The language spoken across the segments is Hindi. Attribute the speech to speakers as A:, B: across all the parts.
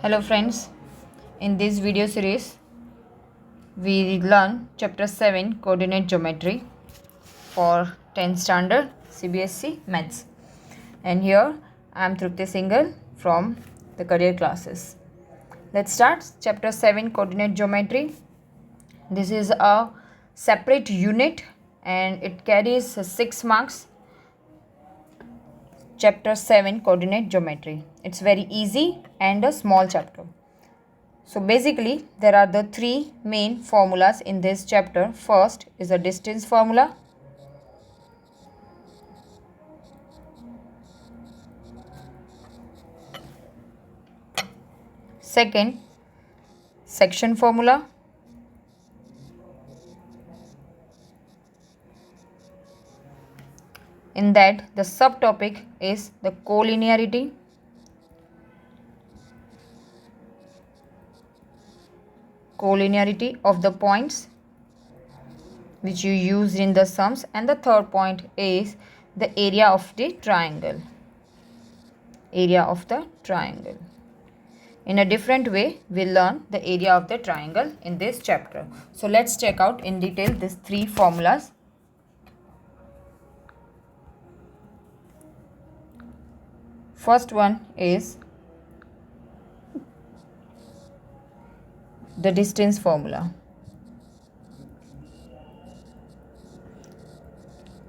A: Hello friends, in this video series we learn chapter 7 coordinate geometry for 10th standard CBSE maths, and here I am Trupti Singhal from the career classes. Let's start chapter 7 coordinate geometry. This is a separate unit and it carries 6 marks. Chapter 7 coordinate geometry. It's very easy and a small chapter. So basically there are the three main formulas in this chapter. First is a distance formula. Second, section formula. In that the subtopic is the collinearity. Collinearity of the points which you use in the sums, and the third point is the area of the triangle. Area of the triangle. In a different way, we'll learn the area of the triangle in this chapter. So let's check out in detail these three formulas. First one is the distance formula.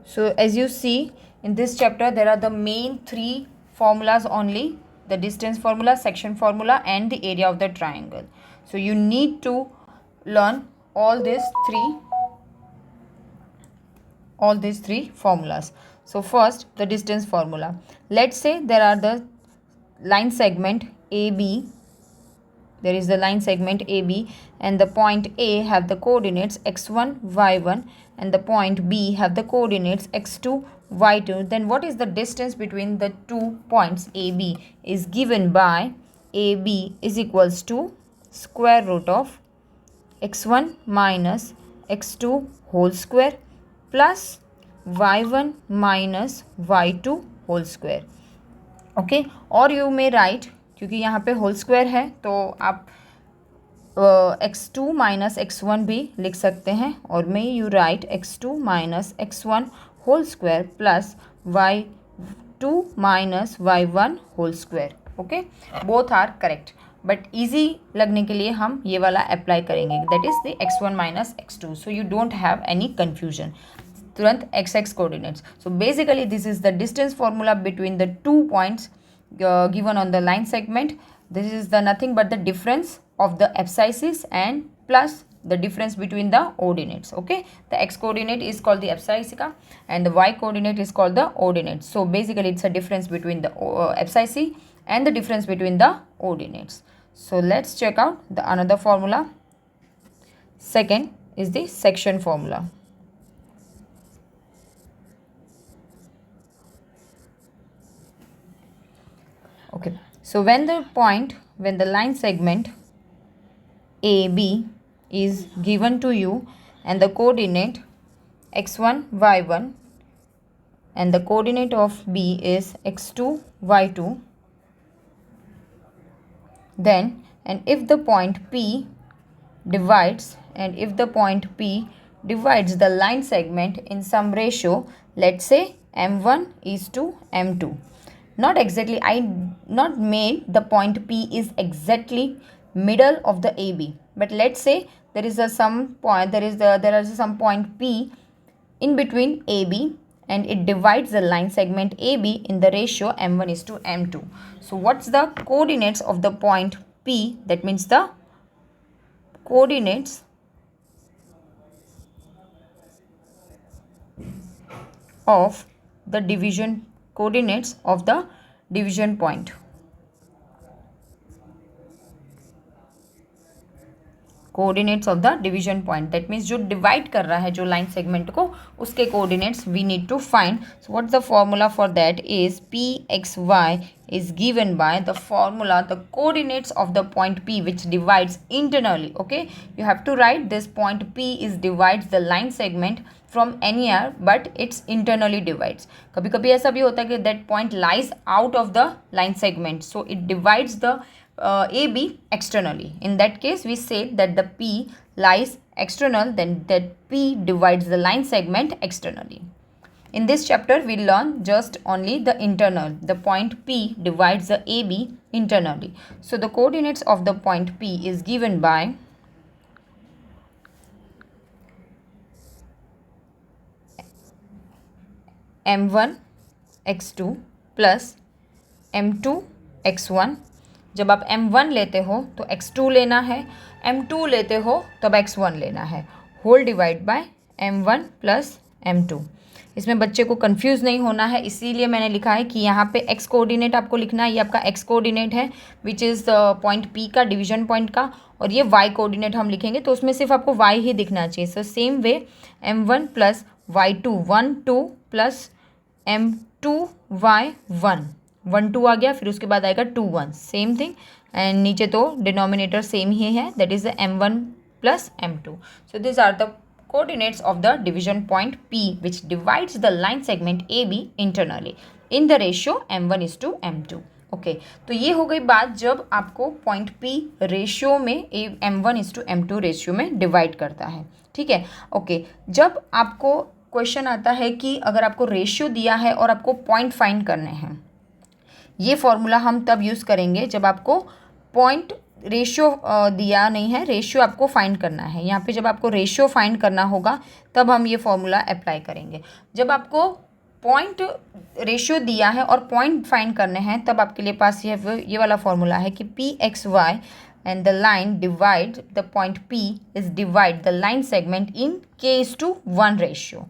A: So as you see in this chapter, there are the main three formulas only: the distance formula, section formula, and the area of the triangle. So you need to learn all these three formulas. So first, the distance formula. Let's say there are the line segment AB. There is the line segment AB and the point A have the coordinates x1, y1, and the point B have the coordinates x2, y2. Then what is the distance between the 2 points AB is given by AB is equals to square root of x1 minus x2 whole square plus y1 minus y2 whole square. Okay, और यू मे राइट, क्योंकि यहाँ पे होल स्क्वायर है तो आप x2 माइनस x1 भी लिख सकते हैं, और may you write x2 minus x1 whole square plus y2 minus y1 whole square. Okay, both are correct, but easy लगने के लिए हम ये वाला अप्लाई करेंगे, that is the x1 minus x2, so you don't have any confusion. तुरंत x coordinates. So basically this is the distance formula between the 2 points given on the line segment. This is the nothing but the difference of the abscisses and plus the difference between the ordinates. Okay, the x coordinate is called the abscissa and the y coordinate is called the ordinate. So basically it's a difference between the abscissae and the difference between the ordinates. So let's check out the another formula. Second is the section formula. Okay, so when the line segment AB is given to you and the coordinate x1, y1 and the coordinate of B is x2, y2, then and if the point P divides the line segment in some ratio, let's say m1 is to m2. Not exactly, I not made the point P is exactly middle of the AB, but let's say there is some point P in between AB and it divides the line segment AB in the ratio m1 is to m2. So what's the coordinates of the point P? That means the coordinates of the division coordinates of the division point. Coordinates of the division point, that means जो डिवाइड कर रहा है जो लाइन सेगमेंट को, उसके coordinates we need to find. So what the formula for that is pxy is given by the formula the coordinates of the point P which divides internally. Okay, you have to write this point P is divides the line segment from anywhere but it's internally divides. कभी कभी ऐसा भी होता है कि that point lies out of the line segment, so it divides the AB externally. In that case, we say that the P lies external, then that P divides the line segment externally. In this chapter, we learn just only the internal. The point P divides the AB internally. So the coordinates of the point P is given by m1 x2 plus m2 x1. जब आप m1 लेते हो तो x2 लेना है, m2 लेते हो तब x1 लेना है, whole divide by m1 plus m2. इसमें बच्चे को कंफ्यूज नहीं होना है, इसीलिए मैंने लिखा है कि यहाँ पे x कोऑर्डिनेट आपको लिखना है. ये आपका x कोऑर्डिनेट है विच इज़ पॉइंट P का, डिवीजन पॉइंट का, और ये y कोऑर्डिनेट हम लिखेंगे तो उसमें सिर्फ आपको y ही दिखना चाहिए. सो सेम वे m1 plus y2 1 2 plus m2 y1 1 2 आ गया, फिर उसके बाद आएगा 2 1, सेम थिंग. एंड नीचे तो डिनोमिनेटर सेम ही है, that is the m1 plus m2. So this are the coordinates of the division point P which divides the line segment AB internally in the ratio m1 is to m2. Okay, तो ये हो गई बात जब आपको पॉइंट P रेशियो में m1 is to m2 ratio में डिवाइड करता है. ठीक है. ओके, जब आपको क्वेश्चन आता है कि अगर आपको रेशियो दिया है और आपको पॉइंट फाइंड करने हैं, ये फॉर्मूला हम तब यूज़ करेंगे जब आपको पॉइंट रेशियो दिया नहीं है, रेशियो आपको फाइंड करना है. यहाँ पे जब आपको रेशियो फाइंड करना होगा तब हम ये फॉर्मूला अप्लाई करेंगे. जब आपको पॉइंट रेशियो दिया है और पॉइंट फाइंड करने हैं तब आपके लिए पास ये वाला फॉर्मूला है कि P X Y and the line divide the point P is divide the line segment in k:1 ratio.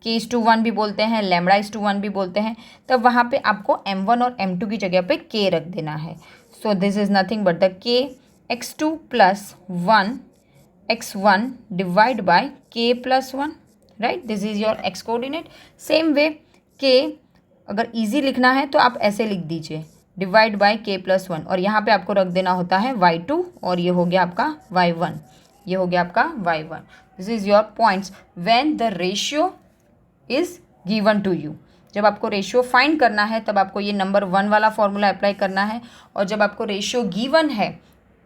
A: k:1 भी बोलते हैं, λ:1 भी बोलते हैं. तब वहाँ पे आपको m1 और m2 की जगह पे k रख देना है. So this is nothing but the k x2 plus 1 x1 divided by k plus 1, right? This is your x coordinate. Same way k अगर easy लिखना है तो आप ऐसे लिख दीजिए डिवाइड बाय k plus 1, और यहाँ पे आपको रख देना होता है y2 और ये हो गया आपका y1, ये हो गया आपका y1. This is your points when the ratio is given to you. जब आपको रेशियो फाइंड करना है तब आपको ये नंबर 1 वाला फॉर्मूला अप्लाई करना है, और जब आपको रेशियो गिवन है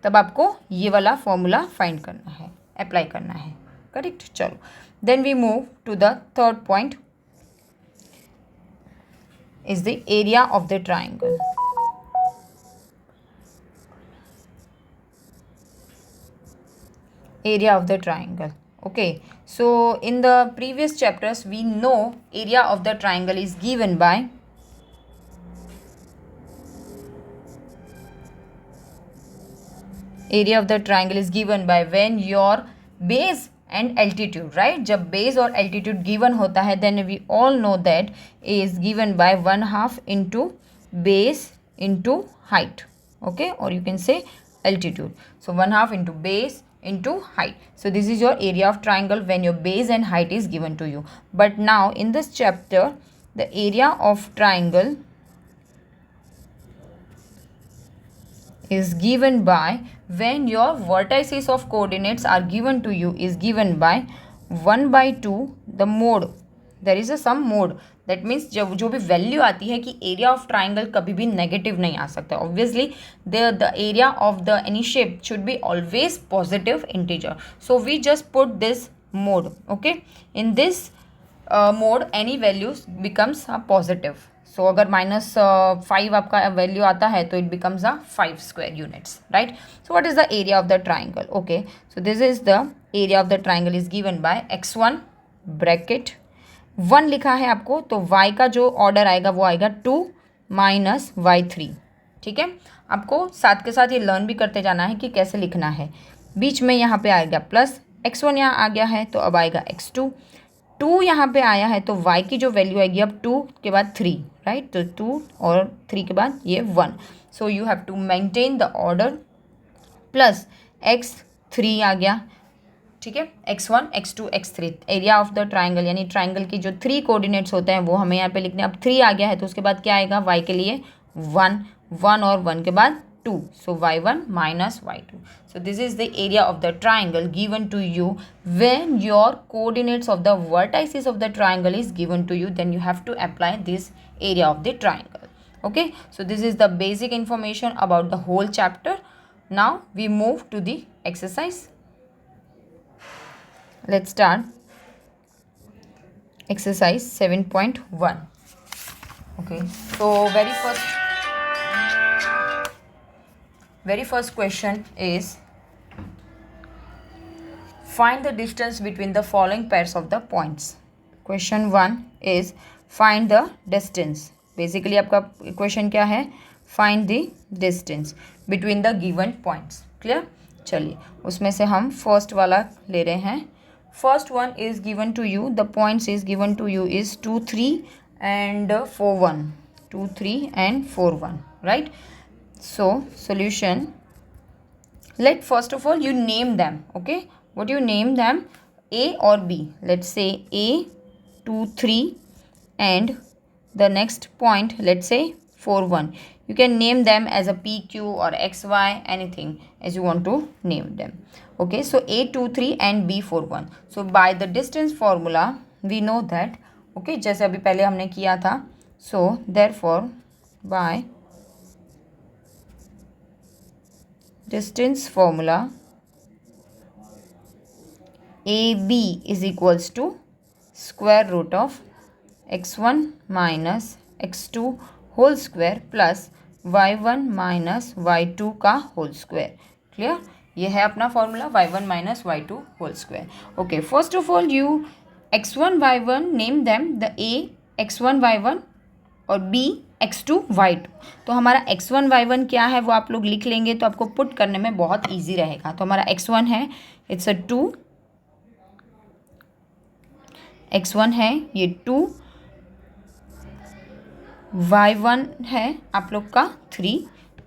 A: तब आपको ये वाला फॉर्मूला फाइंड करना है, अप्लाई करना है. करेक्ट. चलो, then we move to the third point is the area of the triangle. Area of the triangle. Okay, so in the previous chapters we know area of the triangle is given by when your base and altitude, right? जब base और altitude given होता है then we all know that is given by 1/2 into base into height. Okay, or you can say altitude. So 1/2 into base into height. So this is your area of triangle when your base and height is given to you. But now in this chapter the area of triangle is given by when your vertices of coordinates are given to you is given by 1/2 the mode. There is a some mode. That means जब जो भी वैल्यू आती है कि एरिया ऑफ ट्राइंगल कभी भी नेगेटिव नहीं आ सकता. Obviously the area of the any shape should be always positive integer. So we just put this mod. Okay, in this mod any values becomes a positive. So अगर -5 आपका वैल्यू आता है तो it becomes a 5 square units, right. So what is the area of the triangle. Okay, so this is the area of the triangle is given by x1 bracket 1 लिखा है आपको, तो y का जो ऑर्डर आएगा वो आएगा 2 माइनस y3. ठीक है, आपको साथ के साथ ये लर्न भी करते जाना है कि कैसे लिखना है. बीच में यहाँ पे आएगा प्लस x1 यहाँ आ गया है तो अब आएगा x2. 2 यहाँ पे आया है तो y की जो वैल्यू आएगी अब 2 के बाद 3, राइट. तो 2 और 3 के बाद ये 1. So you have to maintain the order. Plus x3 आ गया. ठीक है, x1 x2 x3 area of the triangle यानी ट्राइंगल की जो 3 कोऑर्डिनेट्स होते हैं वो हमें यहाँ पे लिखने. अब 3 आ गया है तो उसके बाद क्या आएगा y के लिए 1 1 और 1 के बाद 2. So y1 minus y2. So this is the area of the triangle given to you when your coordinates of the vertices of the triangle is given to you, then you have to apply this area of the triangle. Okay, so this is the basic information about the whole chapter. Now we move to the exercise. Let's start exercise 7.1. Okay, so very first question is, find the distance between the following pairs of the points. Question 1 is find the distance. Basically आपका question क्या है, find the distance between the given points. Clear? चलिए उसमें से हम first वाला ले रहे हैं. First one is given to you, the points is given to you is 2 3 and 4 1. 2 3 and 4 1, right? So solution, let first of all you name them. Okay, what you name them, A or B. Let's say A 2 3 and the next point, let's say 4 1. You can name them as a PQ or XY, anything as you want to name them. Okay, so A 2 3 and B 4 1. So by the distance formula we know that, okay, जैसे अभी पहले हमने किया था. So therefore by distance formula AB is equals to square root of x1 minus x2 whole square plus y1 minus y2 का होल स्क्वायर. क्लियर? ये है अपना formula y1 minus y2 whole square. Okay, first of all you x1 y1 name them, the A x1 y1 और B x2 y2. तो हमारा x1 y1 क्या है वो आप लोग लिख लेंगे तो आपको पुट करने में बहुत ईजी रहेगा. तो हमारा x1 है, इट्स अ 2, x1 है ये 2, y1 है आप लोग का 3.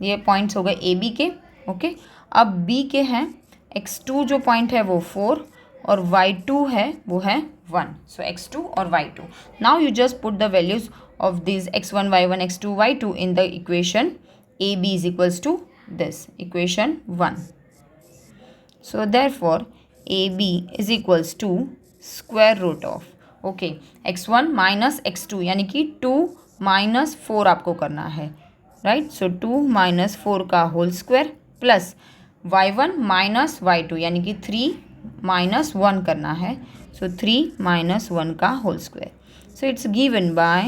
A: ये पॉइंट्स हो गए ए बी के. ओके, अब बी के हैं x2 जो पॉइंट है वो 4 और y2 है वो है 1. सो x2 और y2. Now you just put the values of these x1 y1 x2 y2 in the equation AB is equals to this equation 1. So therefore AB is equals to square root of, okay, x1 minus x2 यानी कि 2 minus 4 आपको करना है, right? So 2 minus 4 का whole square plus y1 minus y2 यानी कि 3 minus 1 करना है. So 3 minus 1 का whole square. So it's given by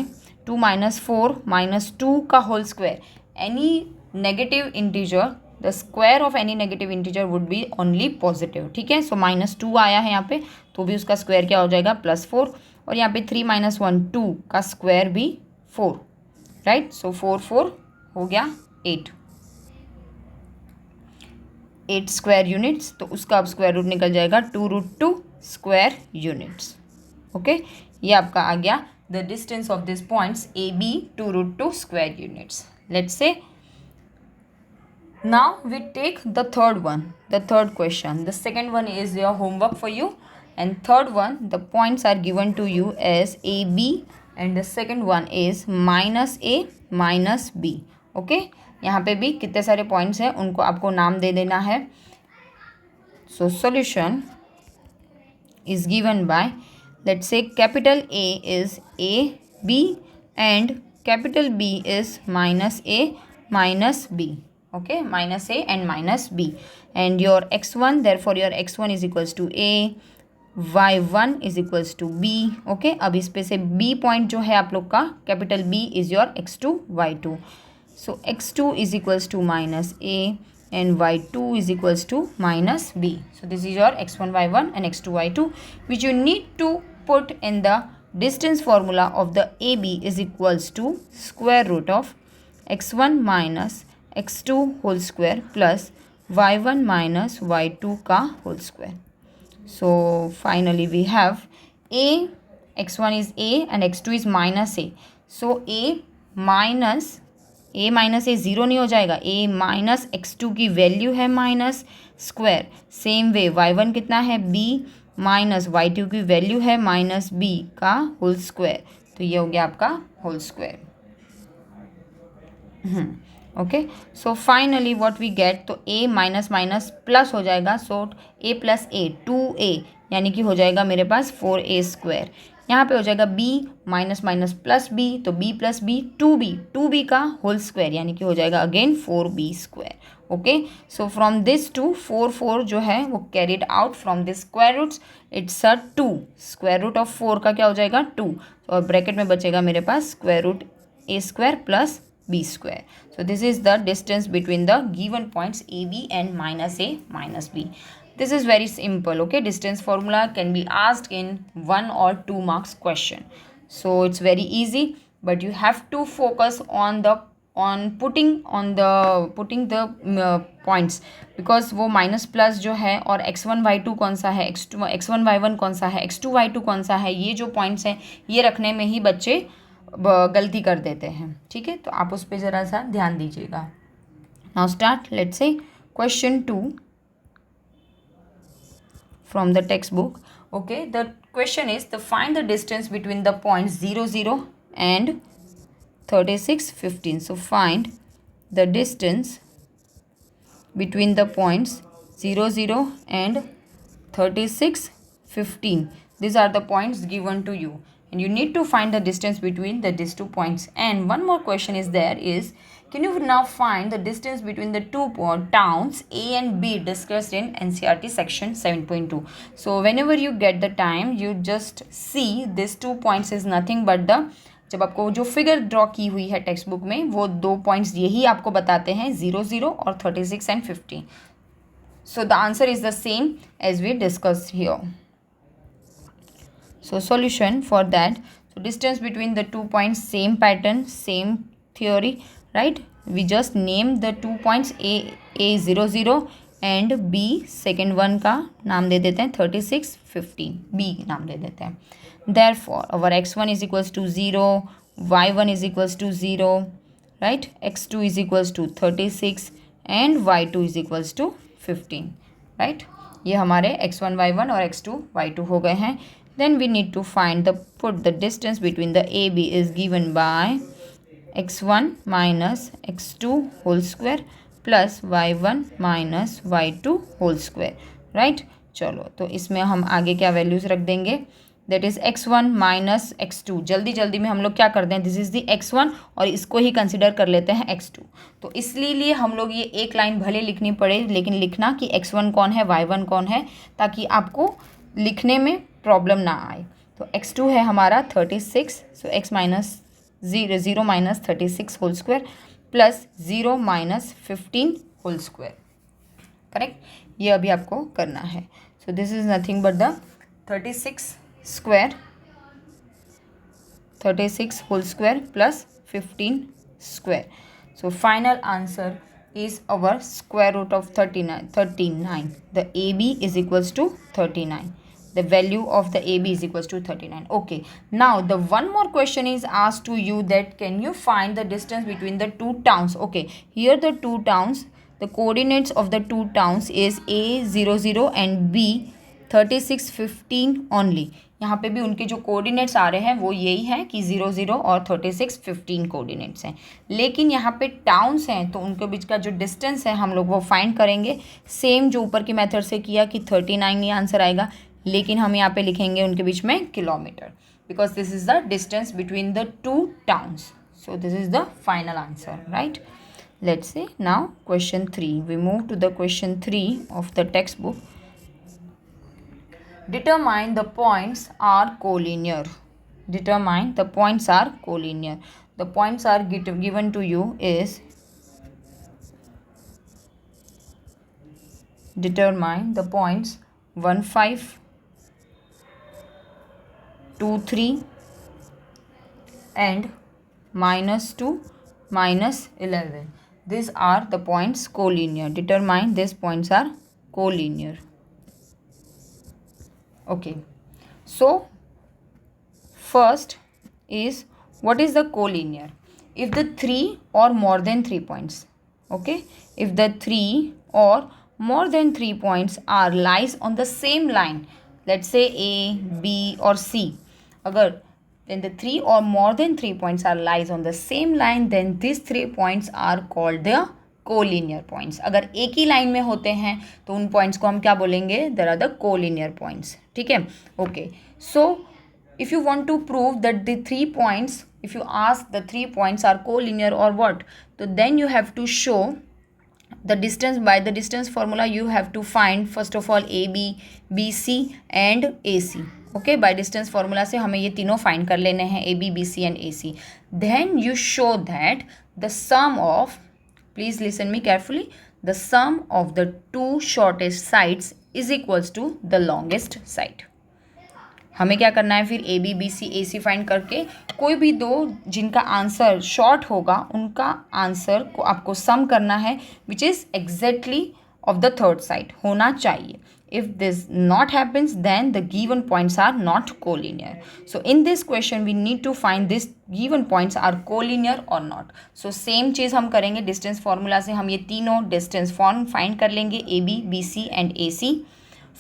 A: 2 minus 4 minus 2 का whole square. Any negative integer, the square of any negative integer would be only positive. ठीक है, सो -2 आया है यहाँ पे तो भी उसका स्क्वायर क्या हो जाएगा, +4. और यहाँ पे 3 - 1 2 का स्क्वायर भी 4, राइट. सो 4 4 हो गया 8 स्क्वायर यूनिट्स. तो उसका अब स्क्वायर रूट निकल जाएगा 2√2 स्क्वायर यूनिट्स. ओके, ये आपका आ गया the distance of these points AB 2√2 square units. Let's say now we take the third one, the third question. The second one is your homework for you, and third one the points are given to you as AB and the second one is -A -B. okay, यहाँ पे भी कितने सारे पॉइंट्स हैं उनको आपको नाम दे देना है. So solution is given by, let's say capital A is AB and capital B is -A -B. okay, -A and -B, and your x1, therefore your x1 is equals to A, y1 is equals to B. okay, अब इस पे से B पॉइंट जो है आप लोग का capital B is your x2 y2. so x2 is equals to -A and y2 is equals to -B. so this is your x1 y1 and x2 y2 which you need to put in the distance formula of the AB is equals to square root of x1 minus x2 whole square plus y1 minus y2 का whole square. so finally we have A, x1 is A and x2 is -A. so A minus A 0 नहीं हो जाएगा. A माइनस x2 की वैल्यू है minus square. Same way y1 कितना है B माइनस y2 की वैल्यू है -B का होल स्क्वायर. तो ये हो गया आपका whole square. Okay, so finally what we get, तो A माइनस माइनस प्लस हो जाएगा. सो A + A 2A यानी कि हो जाएगा मेरे पास 4A स्क्वायर. यहाँ पे हो जाएगा b minus minus plus b, तो b प्लस b 2b का होल स्क्वायर यानी कि हो जाएगा again 4b square. Okay, so from this to 4 जो है वो carried out from this square roots, it's a 2. Square root of 4 का क्या हो जाएगा 2, और ब्रैकेट में बचेगा मेरे पास square root a square plus b square. So this is the distance between the given points AB and minus a minus b. This is very simple. Okay, distance formula can be asked in 1 or 2 marks question. So it's very easy, but you have to focus on the putting the points, because वो माइनस प्लस जो है और x1 y2 कौन सा है, x1 y1 कौन सा है, x2 y2 कौन सा है, ये जो पॉइंट्स हैं ये रखने में ही बच्चे गलती कर देते हैं. ठीक है, तो आप उस पर ज़रा सा ध्यान दीजिएगा. Now start, let's say question 2 from the text book. Okay, the question is the find the distance between the points 0 0 and 36 15. So find the distance between the points 0 0 and 36 15. These are the points given to you, and you need to find the distance between these two points. And one more question is there is, can you now find the distance between the two towns A and B discussed in NCERT section 7.2. So whenever you get the time, you just see these 2 points is nothing but the, जब आपको जो फिगर ड्रॉ की हुई है टेक्स्ट बुक में वो 2 पॉइंट्स यही आपको बताते हैं 0 0 और 36 and 15. So the answer is the same as we discussed here. So solution for that, so distance between the 2 points, same pattern, same theory, right? We just name the 2 points a 0 0 and b second one का नाम दे देते हैं 36 15, b नाम दे देते हैं. Therefore our x1 is equals to 0, y1 is equals to 0, right? x2 is equals to 36 and y2 is equals to 15, right? ये हमारे x1 y1 और x2 y2 हो गए हैं. Then we need to find put the distance between the AB is given by x1 minus x2 whole square plus y1 minus y2 whole square, right? चलो, तो इसमें हम आगे क्या वैल्यूज़ रख देंगे, that is x1 minus x2. जल्दी जल्दी में हम लोग क्या करते हैं, दिस इज़ दी x1 और इसको ही कंसिडर कर लेते हैं x2. तो इसलिए हम लोग ये एक लाइन भले लिखनी पड़े, लेकिन लिखना कि x1 कौन है, y1 कौन है, ताकि आपको लिखने में प्रॉब्लम ना आए. तो x2 है हमारा 36, सो x minus 0 minus 36 whole square plus 0 minus 15 whole square. Correct, ये अभी आपको करना है. So this is nothing but the 36 square, 36 whole square plus 15 square. So final answer is our square root of 39. The AB is equals to 39. The value of the AB is equals to 39. Okay, now the one more question is asked to you, that can you find the distance between the two towns. Okay, here the two towns, the coordinates of the two towns is A 0 0 and B 36 15 only. यहाँ पे भी उनके जो कोऑर्डिनेट्स आ रहे हैं वो यही हैं कि 0 0 और 36 15 कोऑर्डिनेट्स हैं. लेकिन यहाँ पे टाउन्स हैं तो उनके बीच का जो डिस्टेंस है हम लोग वो फाइंड करेंगे, सेम जो ऊपर की मेथड से किया कि 39 ही आंसर आएगा, लेकिन हम यहाँ पे लिखेंगे उनके बीच में kilometre, because this is the distance between the two towns. So this is the final answer, right? Let's say now question 3. We move to the question 3 of the textbook. Determine the points are collinear. Determine the points are collinear. The points are given to you is, determine the points 1 5, 2 3 and -2 -11. These are the points collinear. Determine these points are collinear. Okay, so first is, what is the collinear? If the 3 or more than 3 points, okay, if the 3 or more than 3 points are lies on the same line, let's say A, B or C, agar then the 3 or more than 3 points are lies on the same line, then these 3 points are called the collinear points. अगर एक ही लाइन में होते हैं तो उन पॉइंट्स को हम क्या बोलेंगे, there are the collinear points. ठीक है, okay. So if you want to prove that the 3 points, if you ask the 3 points are collinear or what, so then you have to show the distance. By the distance formula you have to find first of all AB, BC and AC. Okay, by distance formula से हमें ये तीनों फाइंड कर लेने हैं, AB, BC and AC. Then you show that the sum of, please listen me carefully, the sum of the two shortest sides is equals to the longest side. हमें क्या करना है फिर, AB, BC, AC फाइंड करके कोई भी दो जिनका आंसर शॉर्ट होगा उनका आंसर को आपको सम करना है, which is exactly of the third side होना चाहिए. If this not happens, then the given points are not collinear. So in this question we need to find this given points are collinear or not. So same चीज़ हम करेंगे, डिस्टेंस फार्मूला से हम ये तीनों डिस्टेंस फॉर्म फाइंड कर लेंगे, AB, BC एंड AC.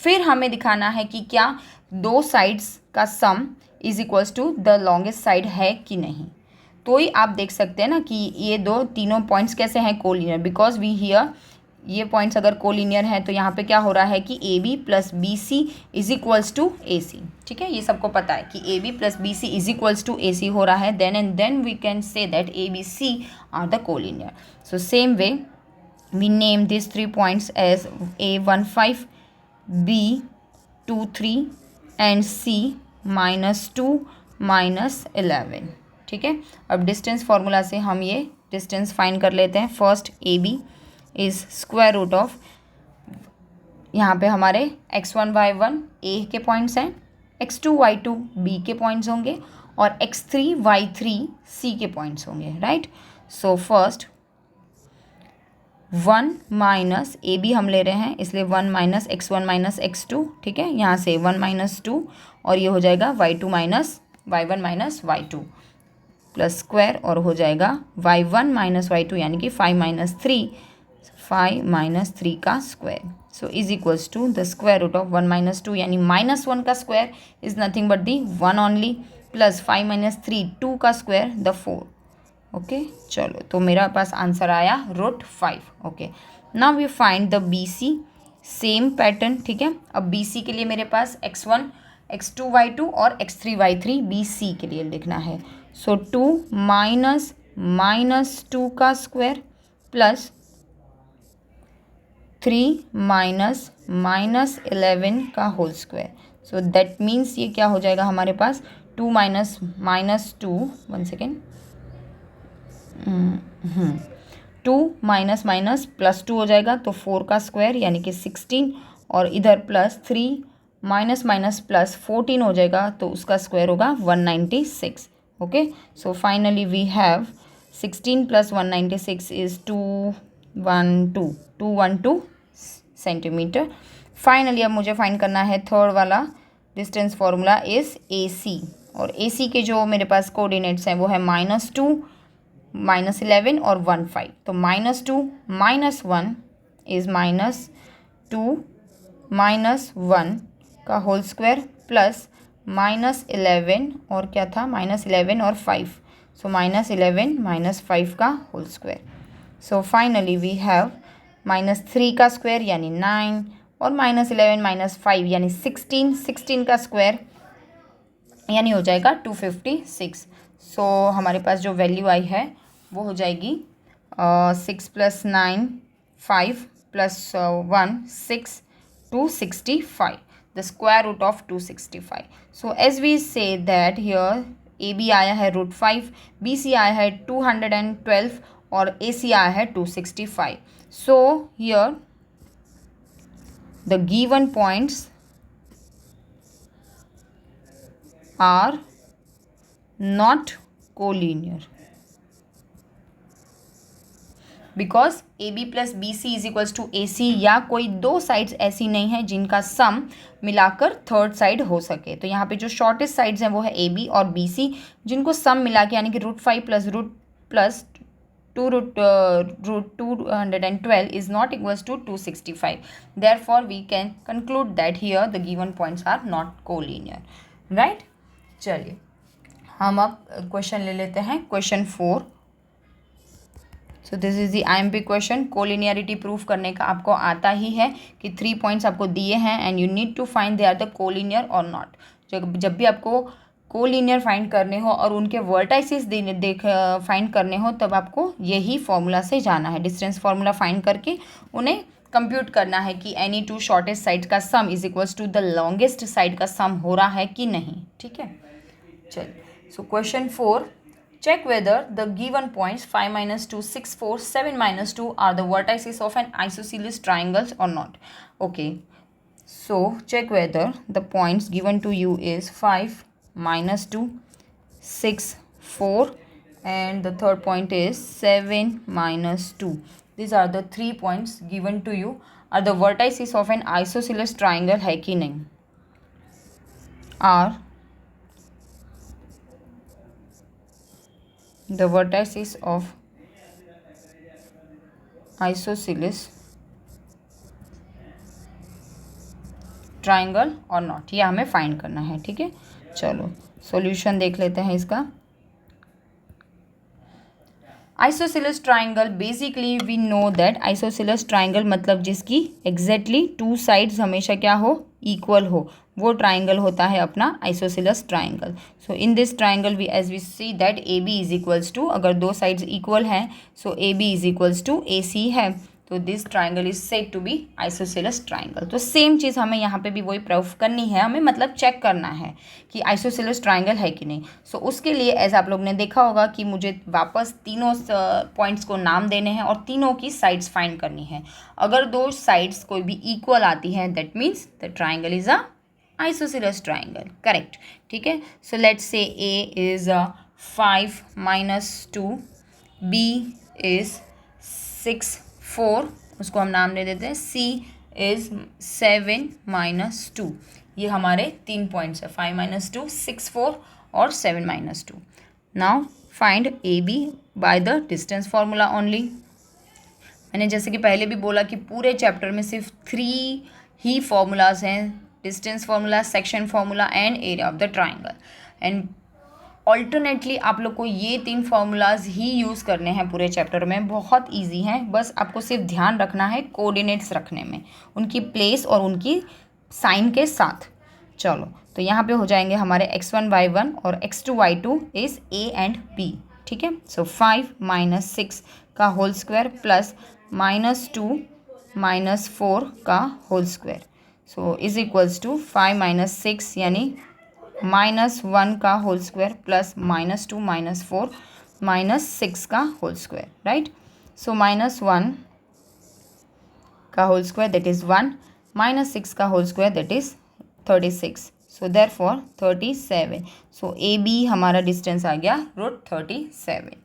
A: फिर हमें दिखाना है कि क्या दो साइड्स का sum is equals to the longest side है कि नहीं. तो ही आप देख सकते हैं ना कि ये दो तीनों पॉइंट्स कैसे हैं, कोलिनियर, बिकॉज वी हियर ये पॉइंट्स अगर कोलिनियर है तो यहाँ पे क्या हो रहा है कि AB plus BC is equals to AC. ठीक है, ये सबको पता है कि AB plus BC is equals to AC हो रहा है. Then and then we can say that ABC are the collinear. So same way we name this 3 points as A15, B23 and C -2 -11. ठीक है, अब डिस्टेंस फार्मूला से हम ये डिस्टेंस फाइंड कर लेते हैं. First AB is square root of, यहाँ पे हमारे x1 y1 A के पॉइंट्स हैं, x2 y2 B के पॉइंट्स होंगे और x3 y3 C के पॉइंट्स होंगे. Right, so first 1 minus AB हम ले रहे हैं इसलिए 1 माइनस x1 माइनस x2. ठीक है, यहाँ से 1 - 2 और ये हो जाएगा y2 minus y1 minus y2 plus square और हो जाएगा y1 माइनस y2 यानी कि 5 - 3, 5 - 3 का square. So is equals to the square root of 1 - 2 यानी -1 का square is nothing but the 1 only, plus 5 - 3 2 का स्क्वायर द 4. ओके, चलो तो मेरा पास आंसर आया √5. Okay, now we find the BC, same pattern. ठीक है, अब BC के लिए मेरे पास x1 x2 y2 और x3 y3 BC के लिए लिखना है. सो 2 माइनस 2 का स्क्वायर प्लस 3 -11 का whole square. So that means ये क्या हो जाएगा हमारे पास 2 -2 1 सेकेंड 2 माइनस प्लस 2 हो जाएगा तो 4 का स्क्वायर यानी कि 16 और इधर प्लस 3 माइनस प्लस 14 हो जाएगा तो उसका स्क्वायर होगा 196. Okay, so finally we have 16 + 196 is 212 centimetre. Finally अब मुझे फाइंड करना है थर्ड वाला डिस्टेंस फार्मूला इज AC और AC के जो मेरे पास कोऑर्डिनेट्स हैं वो है -2 -11 और 1 5. तो -2 -1 इज -2 -1 का होल स्क्वायर प्लस -11 और क्या था -11 और 5. सो -11 - 5 का whole square. So finally we have -3 का स्क्वायर यानी 9 और -11 - 5 यानी 16 का स्क्वायर यानी हो जाएगा 256. सो हमारे पास जो वैल्यू आई है वो हो जाएगी 6 + 9 5 + 1 6 265, the square root of 265. So as we say that here AB आया है √5, BC आया है 212 और AC आया है 265. So here the given points are not collinear because AB plus BC is equals to AC या कोई दो साइड्स ऐसी नहीं है जिनका सम मिलाकर थर्ड साइड हो सके. तो यहाँ पे जो शॉर्टेस्ट साइड्स हैं वो है AB और BC जिनको सम मिला के यानी कि √5 plus 212 is not equals to 265. Therefore we can conclude that here the given points are not collinear. Right, चलिए हम अब क्वेश्चन ले लेते हैं, question 4. So this is the IMP question. Collinearity proof करने का आपको आता ही है कि 3 पॉइंट्स आपको दिए हैं and you need to find they are the collinear और नॉट. जब भी आपको कोलिनियर फाइंड करने हो और उनके वर्टाइसिस फाइंड करने हो तब आपको यही फॉर्मूला से जाना है। डिस्टेंस फार्मूला फाइंड करके उन्हें कंप्यूट करना है कि एनी टू शॉर्टेस्ट साइड का sum is equals to the longest side का सम हो रहा है कि नहीं। ठीक है, चलिए। So question 4, check whether the given points 5 minus 2 6 4 7 minus 2 are the vertices of an isosceles triangle or not. Okay, so check whether the points given to you is 5 minus 2 6 4 and the third point is 7 minus 2. These are the 3 points given to you are the vertices of an isosceles triangle है कि नहीं, are the vertices of isosceles triangle और नॉट, ये हमें फाइंड करना है। ठीक है, चलो सॉल्यूशन देख लेते हैं इसका। Isosceles triangle, basically we know that isosceles triangle मतलब जिसकी एग्जैक्टली टू साइड्स हमेशा क्या हो, इक्वल हो, वो ट्राइंगल होता है अपना isosceles triangle. So in this triangle we as we see that A B is equals to, अगर दो साइड्स इक्वल हैं so A B is equals to A C है, तो this triangle is said to be isosceles triangle. तो सेम चीज़ हमें यहाँ पे भी वही प्रूफ करनी है, हमें मतलब चेक करना है कि आइसोसेलेस ट्राइंगल है कि नहीं। सो उसके लिए एज आप लोग ने देखा होगा कि मुझे वापस तीनों पॉइंट्स को नाम देने हैं और तीनों की साइड्स फाइंड करनी है। अगर दो साइड्स कोई भी इक्वल आती हैं that means the triangle is a isosceles triangle, correct. ठीक है, so let's say A is 5 minus 2, B is 6 4, उसको हम नाम दे देते हैं, सी इज 7 minus 2। ये हमारे 3 पॉइंट्स है, 5 minus 2 6 4 और 7 minus 2। Now find A B by the distance formula only. मैंने जैसे कि पहले भी बोला कि पूरे चैप्टर में सिर्फ 3 ही फॉर्मूलाज हैं, distance formula, section formula and area of the triangle. And alternately आप लोग को ये 3 फार्मूलाज ही यूज़ करने हैं पूरे चैप्टर में, बहुत इजी हैं, बस आपको सिर्फ ध्यान रखना है कोऑर्डिनेट्स रखने में, उनकी प्लेस और उनकी साइन के साथ। चलो, तो यहाँ पे हो जाएंगे हमारे x1 y1 और x2 y2 is a and b। ठीक है, सो 5 minus 6 का होल स्क्वायर प्लस -2 -4 का whole square, so is equals to 5 minus 6 यानी -1 का होल स्क्वायर प्लस -2 -4 -6 का होल स्क्वायर, राइट। सो -1 का होल स्क्वायर दैट इज़ 1, -6 का whole square that is 36, so therefore 37। So A B हमारा डिस्टेंस आ गया √37।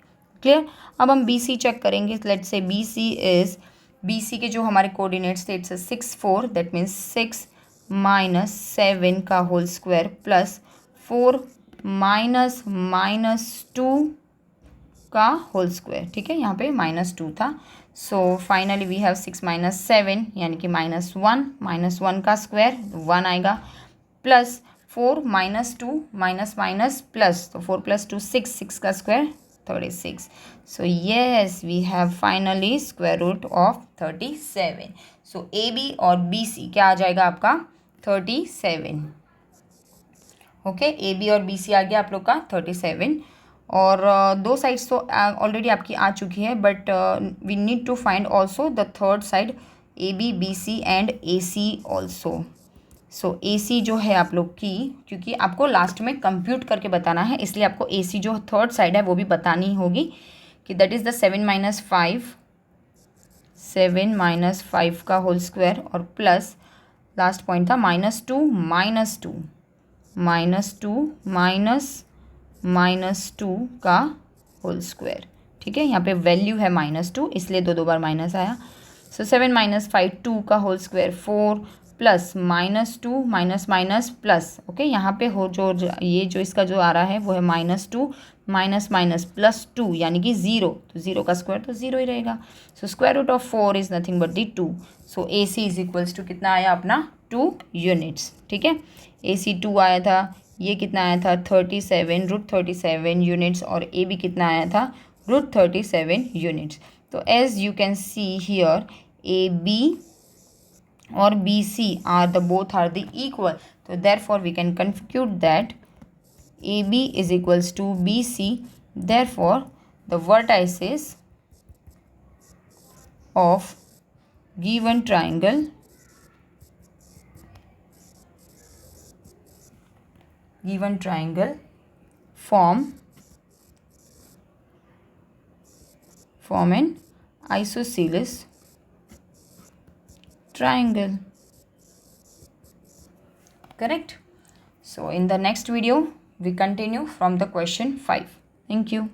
A: क्लियर। अब हम बी सी चेक करेंगे। Let's say B C is, B C के जो हमारे कोऑर्डिनेट्स थे इट्स 6 4, दैट मीन्स 6 -7 का होल स्क्वायर प्लस 4 -2 का होल स्क्वायर। ठीक है, यहाँ पे -2 था, सो फाइनली वी हैव 6 -7 यानी कि -1 का स्क्वायर 1 आएगा, प्लस 4 -2 माइनस प्लस, तो 4 + 2 6 का square 36। So yes we have finally square root of 37। So A B और बी सी क्या आ जाएगा आपका 37। ओके, ए बी और बी सी आ गया आप लोग का 37। और दो साइड्स तो ऑलरेडी आपकी आ चुकी है, but we need to find also the third side A B B C and A C also. So A C जो है आप लोग की, क्योंकि आपको लास्ट में कंप्यूट करके बताना है इसलिए आपको ए सी जो थर्ड साइड है वो भी बतानी होगी कि दैट इज़ द 7 - 5 का होल स्क्वायर और प्लस लास्ट पॉइंट था -2 -2 का होल स्क्वायर। ठीक है, यहाँ पे वैल्यू है -2 इसलिए दो बार माइनस आया। सो 7 - 5 2 का whole square 4 plus -2 minus plus. Okay, यहाँ पे हो जो ये जो इसका जो आ रहा है वो है -2 माइनस प्लस 2 यानी कि 0, तो 0 का स्क्वायर तो 0 ही रहेगा। So square root of 4 is nothing but the 2। So A C is equals to कितना आया अपना 2 यूनिट्स। ठीक है, ए सी 2 आया था, ये कितना आया था 37 √37 यूनिट्स, और ए बी कितना आया था √37 यूनिट्स। तो as you can see here A B और B C are the both are the equal, तो therefore we can conclude that AB is equals to BC. Therefore, the vertices of given triangle form an isosceles triangle. Correct? So in the next video we continue from the question 5. Thank you.